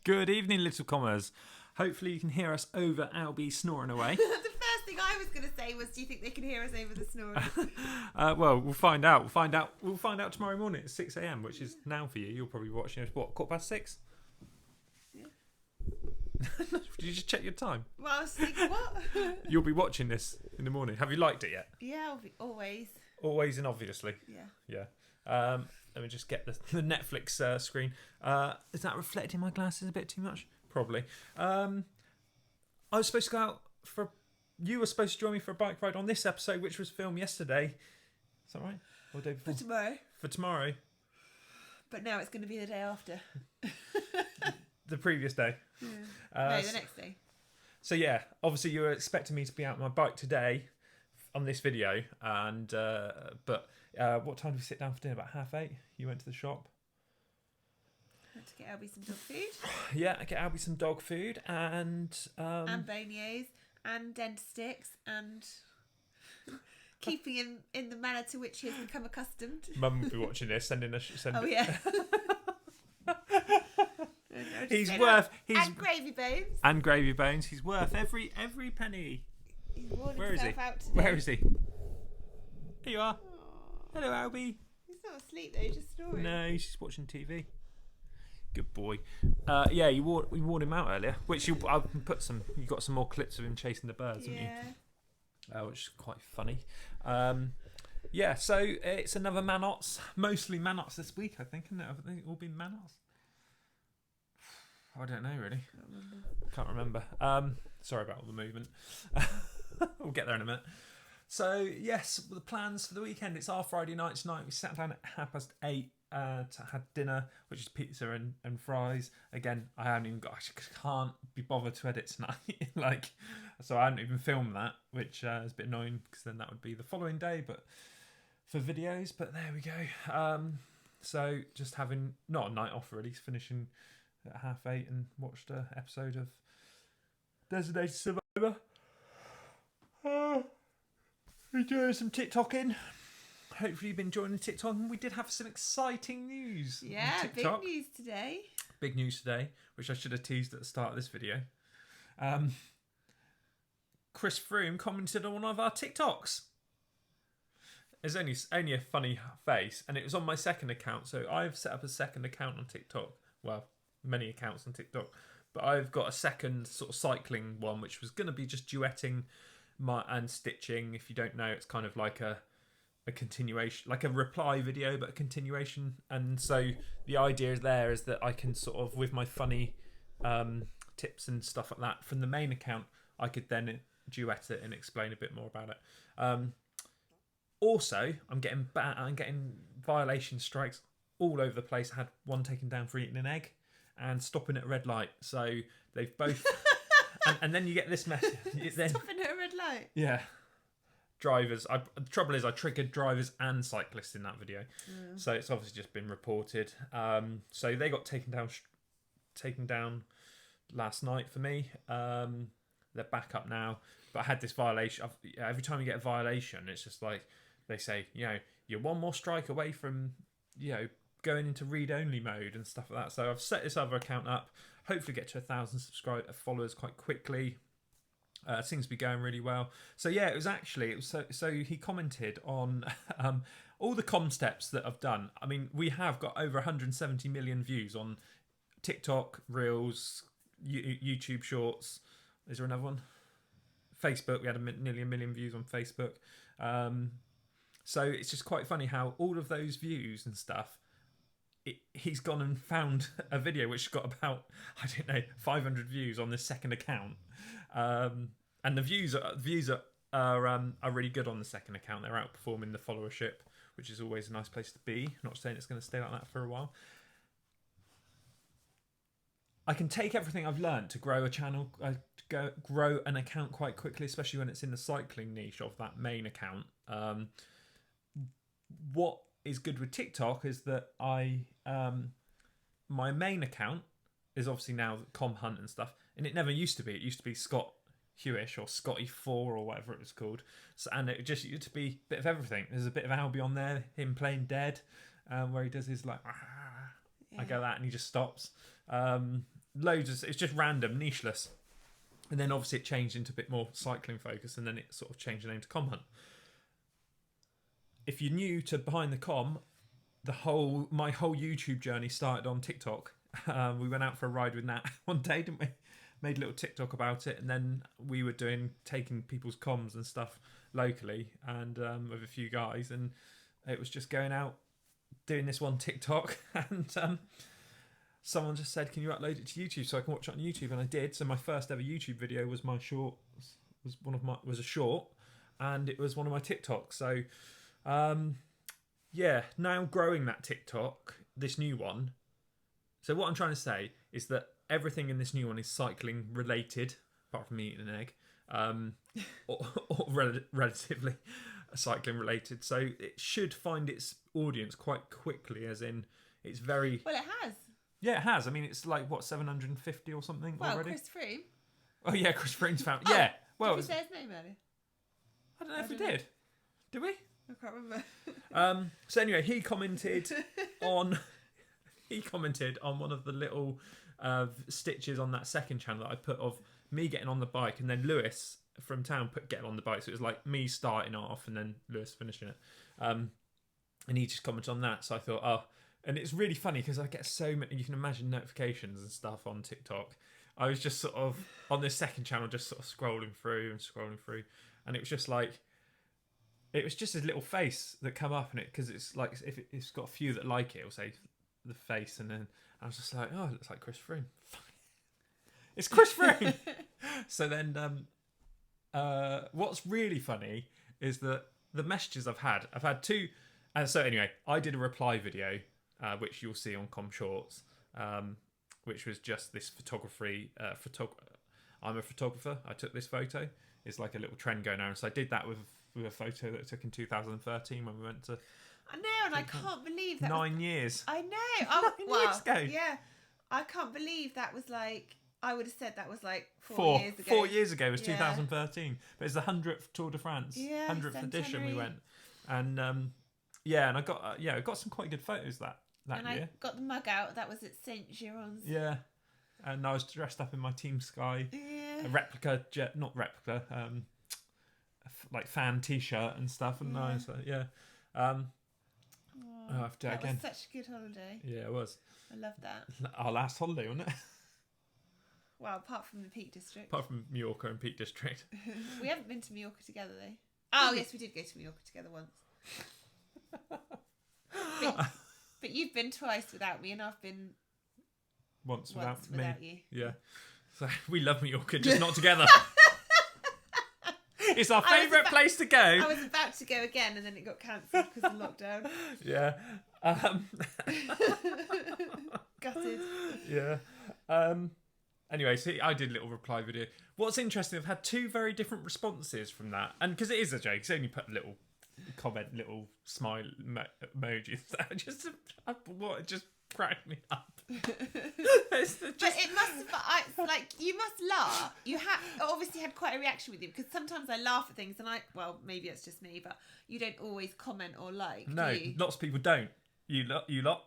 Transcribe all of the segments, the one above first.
Good evening, little commas. Hopefully you can hear us over Albie snoring away. The first thing I was going to say was, do you think they can hear us over the snoring? Well, we'll find out. We'll find out tomorrow morning at 6 a.m, which is now for you. You'll probably be watching us, what, 6:15? Yeah. Did you just check your time? Well, I was thinking, what? You'll be watching this in the morning. Have you liked it yet? Yeah, always. Always and obviously. Yeah. Yeah. Let me just get the Netflix screen. Is that reflecting my glasses a bit too much? Probably. I was supposed to go out for... You were supposed to join me for a bike ride on this episode, which was filmed yesterday. Is that right? Or the day before? For tomorrow. For tomorrow. But now it's going to be the day after. The previous day. Yeah. No, the next day. So yeah, obviously you were expecting me to be out on my bike today on this video, and but what time did we sit down for dinner? About 8:30. You went to the shop. Had to get Albie some dog food. Yeah, I get Albie some dog food and beignets and dent sticks and keeping in the manner to which he has become accustomed. Mum will be watching this, Oh yeah. He's worth and gravy bones. And gravy bones. He's worth every penny. He's worn Where is he? himself out today. Where is he? Here you are. Aww. Hello, Albie. He's not asleep though. He's just snoring. No, he's just watching TV. Good boy. Yeah, you wore him out earlier, which I can put some. You got some more clips of him chasing the birds, haven't you? Which is quite funny. Yeah, so it's another Manots, mostly Manots this week, I think, isn't it? Have they all been Manots? I don't know really. Can't remember. Sorry about all the movement. We'll get there in a minute. So yes, the plans for the weekend. It's our Friday night tonight. We sat down at 8:30 to have dinner, which is pizza and fries. Again, I can't be bothered to edit tonight. So I haven't even filmed that, which is a bit annoying because then that would be the following day, but for videos. But there we go. So just having not a night off really, finishing at 8:30 and watched an episode of Designated Survivor. We're doing some TikToking. Hopefully you've been enjoying the TikTok. And we did have some exciting news. Yeah, on TikTok. big news today. Big news today, which I should have teased at the start of this video. Chris Froome commented on one of our TikToks. It's only a funny face, and it was on my second account. So I've set up a second account on TikTok. Well, many accounts on TikTok, but I've got a second sort of cycling one, which was going to be just duetting and stitching. If you don't know, it's kind of like a continuation, like a reply video, but a continuation. And so the idea there is that I can sort of, with my funny tips and stuff like that from the main account, I could then duet it and explain a bit more about it. Also, I'm getting violation strikes all over the place. I had one taken down for eating an egg and stopping at a red light. So they've both... and then you get this message. Stopping at a red light? Yeah. Drivers. The trouble is I triggered drivers and cyclists in that video. Yeah. So it's obviously just been reported. So they got taken down last night for me. They're back up now. But I had this violation. Every time you get a violation, it's just like they say, you're one more strike away from, going into read-only mode and stuff like that. So I've set this other account up. Hopefully get to 1,000 followers quite quickly. Seems to be going really well. So yeah, it was so he commented on all the concepts that I've done. I mean, we have got over 170 million views on TikTok, Reels, YouTube Shorts. Is there another one? Facebook, we had nearly a million views on Facebook. So it's just quite funny how all of those views and stuff, he's gone and found a video which got about, 500 views on this second account. And the views are really good on the second account. They're outperforming the followership, which is always a nice place to be. Not saying it's going to stay like that for a while. I can take everything I've learned to grow a channel, grow an account quite quickly, especially when it's in the cycling niche of that main account. What is good with TikTok is that my main account is obviously now Com Hunt and stuff, and it never used to be. It used to be Scott Hewish or Scotty4 or whatever it was called. So, and it just used to be a bit of everything. There's a bit of Albie on there, him playing dead, where he does his like, I go that and he just stops. it's just random, nicheless. And then obviously it changed into a bit more cycling focus, and then it sort of changed the name to Com Hunt. If you're new to Behind the Com, my whole YouTube journey started on TikTok. We went out for a ride with Nat one day, didn't we? Made a little TikTok about it, and then we were taking people's comms and stuff locally, and with a few guys, and it was just going out doing this one TikTok, and someone just said, "Can you upload it to YouTube so I can watch it on YouTube?" And I did. So my first ever YouTube video was my short, was a short, and it was one of my TikToks. So, yeah, now growing that TikTok, this new one. So what I'm trying to say is that everything in this new one is cycling related, apart from me eating an egg, or relatively cycling related. So it should find its audience quite quickly, as in it's very... Well, it has. Yeah, it has. I mean, it's like, what, 750 or something already? Well, Chris Froome. Oh, yeah, Chris Froome's found... Yeah. Well, did we say his name earlier? I don't know if we did. Did we? I can't remember. So anyway, he commented on one of the little stitches on that second channel that I put of me getting on the bike, and then Lewis from town put getting on the bike. So it was like me starting off and then Lewis finishing it. And he just commented on that. So I thought, oh, and it's really funny because I get so many, you can imagine, notifications and stuff on TikTok. I was just sort of on this second channel, just sort of scrolling through, and it was just like, it was just his little face that come up in it, because it's like, if it's got a few that like it, it'll say the face, and then I was just like, oh, it looks like Chris Froome. It's Chris Froome. So then what's really funny is that the messages I've had two. So anyway, I did a reply video, which you'll see on Com Shorts, which was just this photography. I'm a photographer. I took this photo. It's like a little trend going on. So I did that with a photo that I took in 2013 when we went to... I know, and I can't believe that 9 years. I know. Oh, 9 years ago. Yeah. I can't believe that was like... I would have said that was like 4 years ago. 4 years ago was 2013. But it's the 100th Tour de France. Yeah, 100th edition we went. And yeah, and I got some quite good photos that year. And I got the mug out. That was at Saint Giron's. Yeah. And I was dressed up in my Team Sky. Yeah. A replica, not replica, like fan t-shirt and stuff. And nice. Yeah. I'll have to do it again. That was such a good holiday. Yeah, it was. I love that. Our last holiday, wasn't it? Well, apart from the Peak District. Apart from Mallorca and Peak District. We haven't been to Mallorca together, though. Oh, yes, we did go to Mallorca together once. But you've been twice without me, and I've been once without me. Without you. Yeah. So we love Mallorca, just not together. It's our favourite place to go. I was about to go again, and then it got cancelled because of lockdown. Yeah. Gutted. Yeah. Anyway, so I did a little reply video. What's interesting, I've had two very different responses from that. And because it is a joke, it's only put a little comment, little smile emojis. It just cracked me up. But it must have, like, you must laugh. You obviously had quite a reaction with you, because sometimes I laugh at things and maybe it's just me, but you don't always comment or like. No, do you? Lots of people don't. You lot.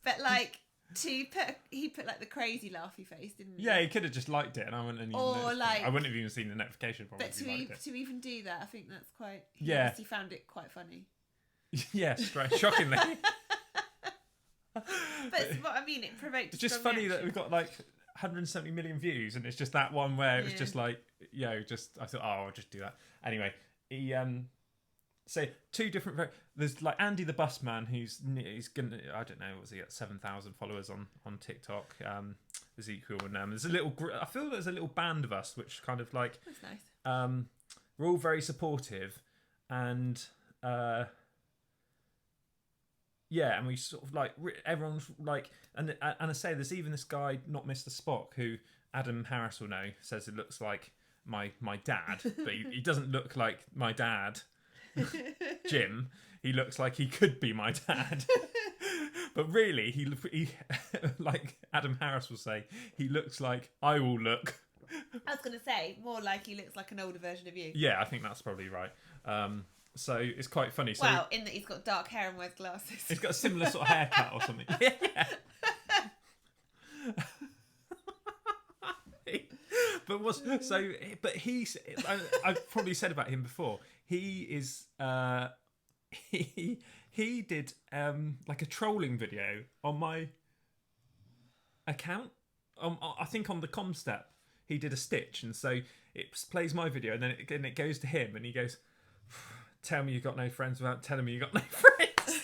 But like, he put like the crazy laughy face, didn't he? Yeah, he could have just liked it, and I wouldn't have even noticed like, it. I wouldn't have even seen the notification. Probably, but to even do that, I think that's quite. He obviously found it quite funny. Yeah, shockingly. But what I mean, it provoked. It's just funny that we've got like 170 million views, and it's just that one where it was just like, I thought, I'll just do that. Anyway, he so two different. There's like Andy the Busman, he's gonna, I don't know, what's he got, 7,000 followers on TikTok. Ezekiel, and there's a little. I feel there's a little band of us, which kind of like. That's nice. We're all very supportive, and. Yeah, and we sort of like, everyone's like, and I say there's even this guy, not Mr. Spock, who Adam Harris will know, says it looks like my dad, but he doesn't look like my dad, Jim. He looks like he could be my dad, but really he like Adam Harris will say, he looks like I will look. I was going to say more like he looks like an older version of you. Yeah, I think that's probably right. So it's quite funny. So well, in that he's got dark hair and wears glasses. He's got a similar sort of haircut or something. Yeah. But he's. I've probably said about him before. He is. He did like a trolling video on my account. I think on the com step he did a stitch, and so it plays my video, and then it goes to him, and he goes, "Tell me you got no friends without telling me you got no friends."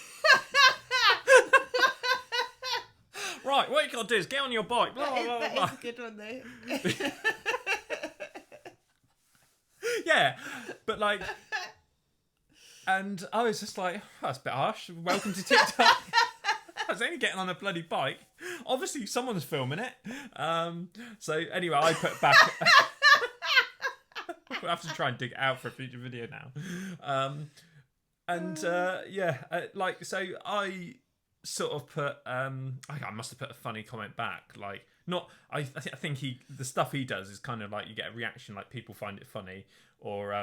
Right, what you got to do is get on your bike. Blah, blah, blah, blah. That is a good one though. Yeah, but like, and I was just like, that's a bit harsh. Welcome to TikTok. I was only getting on a bloody bike. Obviously, someone's filming it. So anyway, I put back. We'll have to try and dig it out for a future video now. Like, so I sort of put. I must have put a funny comment back. Like, not. I think the stuff he does is kind of like you get a reaction, like people find it funny, or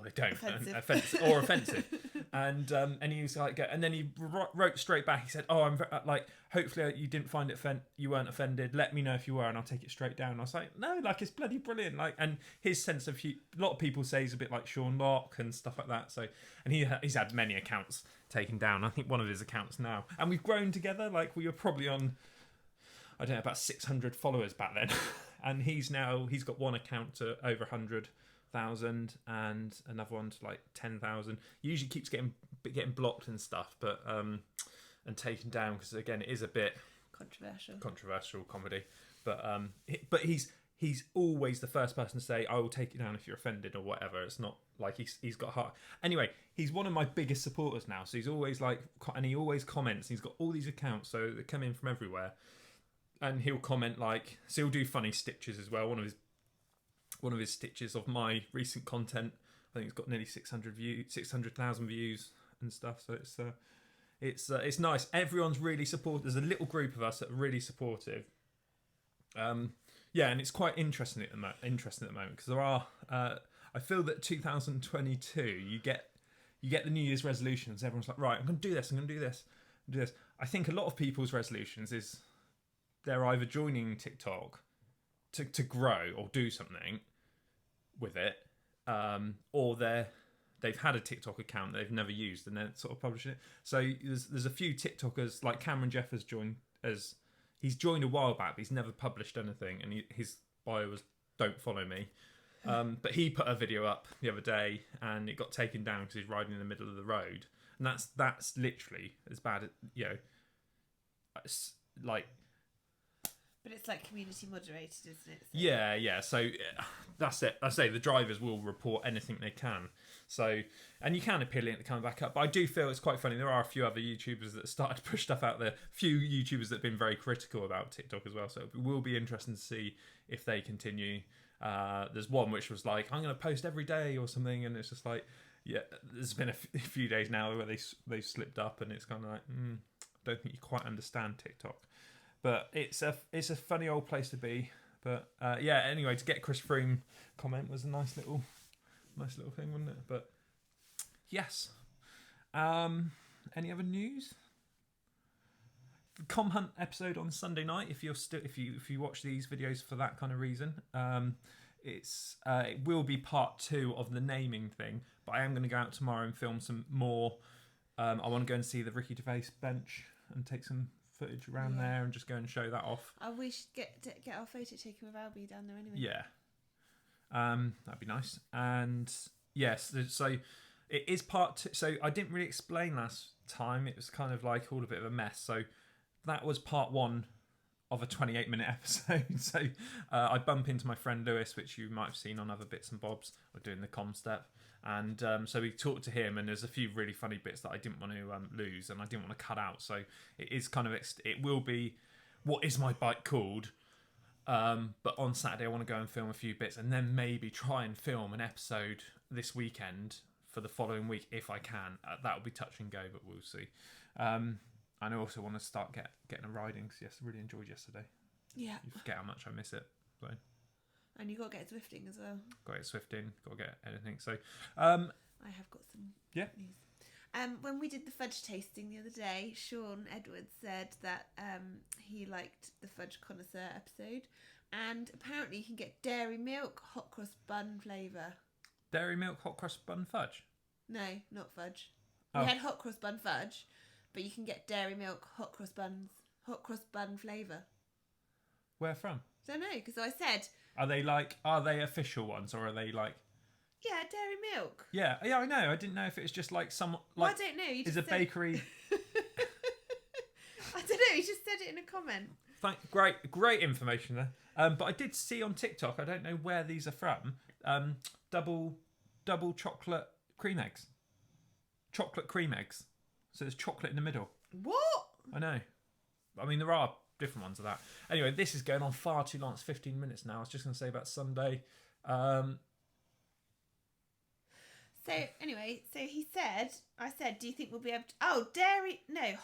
they don't, offensive. And he was like, and then he wrote straight back. He said, "Oh, I'm like, hopefully you didn't find it you weren't offended. Let me know if you were, and I'll take it straight down." And I was like, "No, like it's bloody brilliant." Like, and his sense of a lot of people say he's a bit like Sean Locke and stuff like that. So, and he's had many accounts taken down. I think one of his accounts now, and we've grown together. Like we were probably on, I don't know, about 600 followers back then, and he's got one account to over 100,000 and another one to like 10,000. Usually keeps getting blocked and stuff, but and taken down because again it is a bit controversial comedy. But he's always the first person to say, "I will take you down if you're offended" or whatever. It's not like he's got heart. Anyway, he's one of my biggest supporters now, so he's always like, and he always comments. He's got all these accounts, so they come in from everywhere, and he'll comment like, so he'll do funny stitches as well. One of his stitches of my recent content, I think it's got nearly 600,000 views and stuff. So it's nice. Everyone's really supportive. There's a little group of us that are really supportive. And it's quite interesting at the moment because there are. I feel that 2022, you get the New Year's resolutions. Everyone's like, right, I'm going to do this. I'm going to do this. Do this. I think a lot of people's resolutions is they're either joining TikTok to grow or do something with it, or they've had a TikTok account they've never used and they're sort of publishing it. So there's a few TikTokers like Cameron Jeff he's joined a while back, but he's never published anything, and his bio was "Don't follow me." But he put a video up the other day and it got taken down because he's riding in the middle of the road, and that's literally as bad. It's like. But it's like community moderated, isn't it? So. Yeah. So that's it. I say the drivers will report anything they can. So, and you can appeal it to come back up. But I do feel it's quite funny. There are a few other YouTubers that started to push stuff out there. Few YouTubers that have been very critical about TikTok as well. So it will be interesting to see if they continue. There's one which was like, "I'm going to post every day" or something, and it's just like, yeah. There's been a few days now where they slipped up, and it's kind of like, don't think you quite understand TikTok. But it's a funny old place to be. But anyway, to get Chris Froome comment was a nice little thing, wasn't it? But yes. Any other news? The Com Hunt episode on Sunday night. If you watch these videos for that kind of reason, it will be part 2 of the naming thing. But I am going to go out tomorrow and film some more. I want to go and see the Ricky Gervais bench and take some footage around there and just go and show that off. We should get our photo taken with Albie down there anyway. Yeah. That'd be nice. And yes, so it is part 2. So I didn't really explain last time. It was kind of like all a bit of a mess. So that was part 1 of a 28-minute episode. So I bump into my friend Lewis, which you might have seen on other bits and bobs, or doing the com step. And so we talked to him, and there's a few really funny bits that I didn't want to lose, and I didn't want to cut out. So it is kind of it will be What Is My Bike Called? But on Saturday I want to go and film a few bits, and then maybe try and film an episode this weekend for the following week if I can. That will be touch and go, but we'll see. And I also want to start getting a riding, because yes, I really enjoyed yesterday. Yeah. You forget how much I miss it. So. And you got to get Zwifting as well. Got to get Zwifting, got to get anything. So, I have got some news. When we did the fudge tasting the other day, Sean Edwards said that he liked the Fudge Connoisseur episode, and apparently you can get dairy milk hot cross bun flavour. Dairy milk hot cross bun fudge? No, not fudge. Oh. We had hot cross bun fudge, but you can get dairy milk hot cross bun flavour. Where from? Don't know, because I said... Are they official ones, or are they like... Yeah, dairy milk. Yeah, I know. I didn't know if it was just like some... Like, well, I don't know. You just is a bakery... I don't know. He just said it in a comment. Great information there. But I did see on TikTok, I don't know where these are from, double chocolate cream eggs. Chocolate cream eggs. So there's chocolate in the middle. What? I know. I mean, there are different ones of that. Anyway, this is going on far too long. It's 15 minutes now. I was just going to say about Sunday. So anyway, I said, do you think we'll be able to...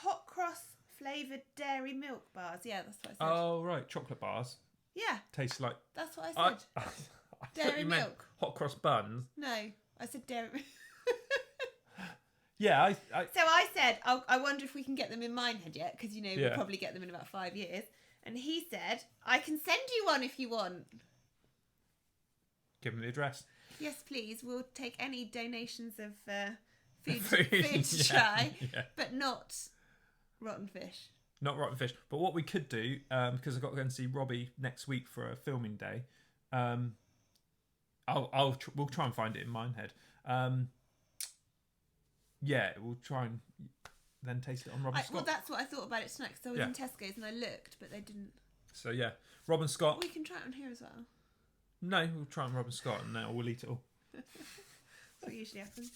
hot cross flavoured dairy milk bars. Yeah, that's what I said. Oh, right. Chocolate bars. Yeah. Tastes like... That's what I said. I dairy milk. Hot cross buns. No, I said dairy milk. Yeah, So I said, I wonder if we can get them in Minehead yet, because, we'll probably get them in about 5 years. And he said, I can send you one if you want. Give him the address. Yes, please. We'll take any donations of food to try, but not rotten fish. Not rotten fish. But what we could do, because I've got to go and see Robbie next week for a filming day, we'll try and find it in Minehead. We'll try and then taste it on Rob and Scott. Well, that's what I thought about it tonight, because I was in Tesco's and I looked, but they didn't. So yeah, Rob and Scott. We can try it on here as well. No, we'll try and Rob and Scott, and we'll eat it all. That's what usually happens.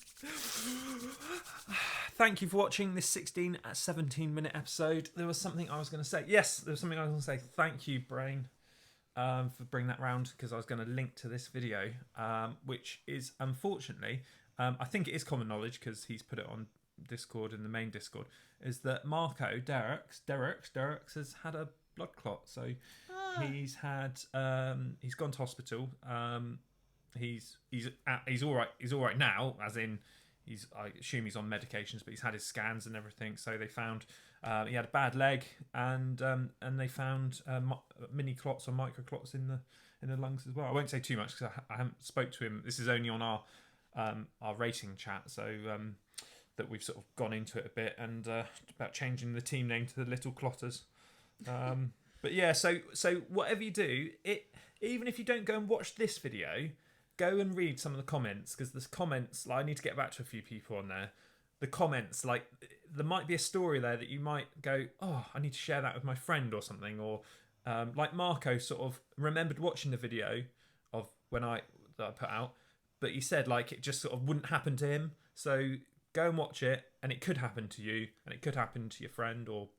Thank you for watching this 17-minute episode. There was something I was going to say. Yes, there was something I was going to say. Thank you, Brain, for bringing that round, because I was going to link to this video, which is unfortunately, I think it is common knowledge because he's put it on Discord, in the main Discord, is that Marco Derricks has had a blood clot. So he's gone to hospital. He's all right. He's all right now, as in I assume he's on medications, but he's had his scans and everything. So they found he had a bad leg, and they found mini clots or micro clots in the lungs as well. I won't say too much because I haven't spoke to him. This is only on our racing chat, so that we've sort of gone into it a bit, and about changing the team name to the Little Clotters. But yeah, so whatever you do, even if you don't go and watch this video, go and read some of the comments, because the comments, I need to get back to a few people on there. The comments, there might be a story there that you might go, oh, I need to share that with my friend or something, or like Marco sort of remembered watching the video of that I put out, but he said it just sort of wouldn't happen to him. So go and watch it, and it could happen to you, and it could happen to your friend or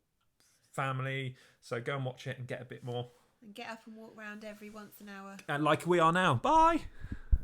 family. So go and watch it and get a bit more. And get up and walk around every once an hour. And like we are now. Bye.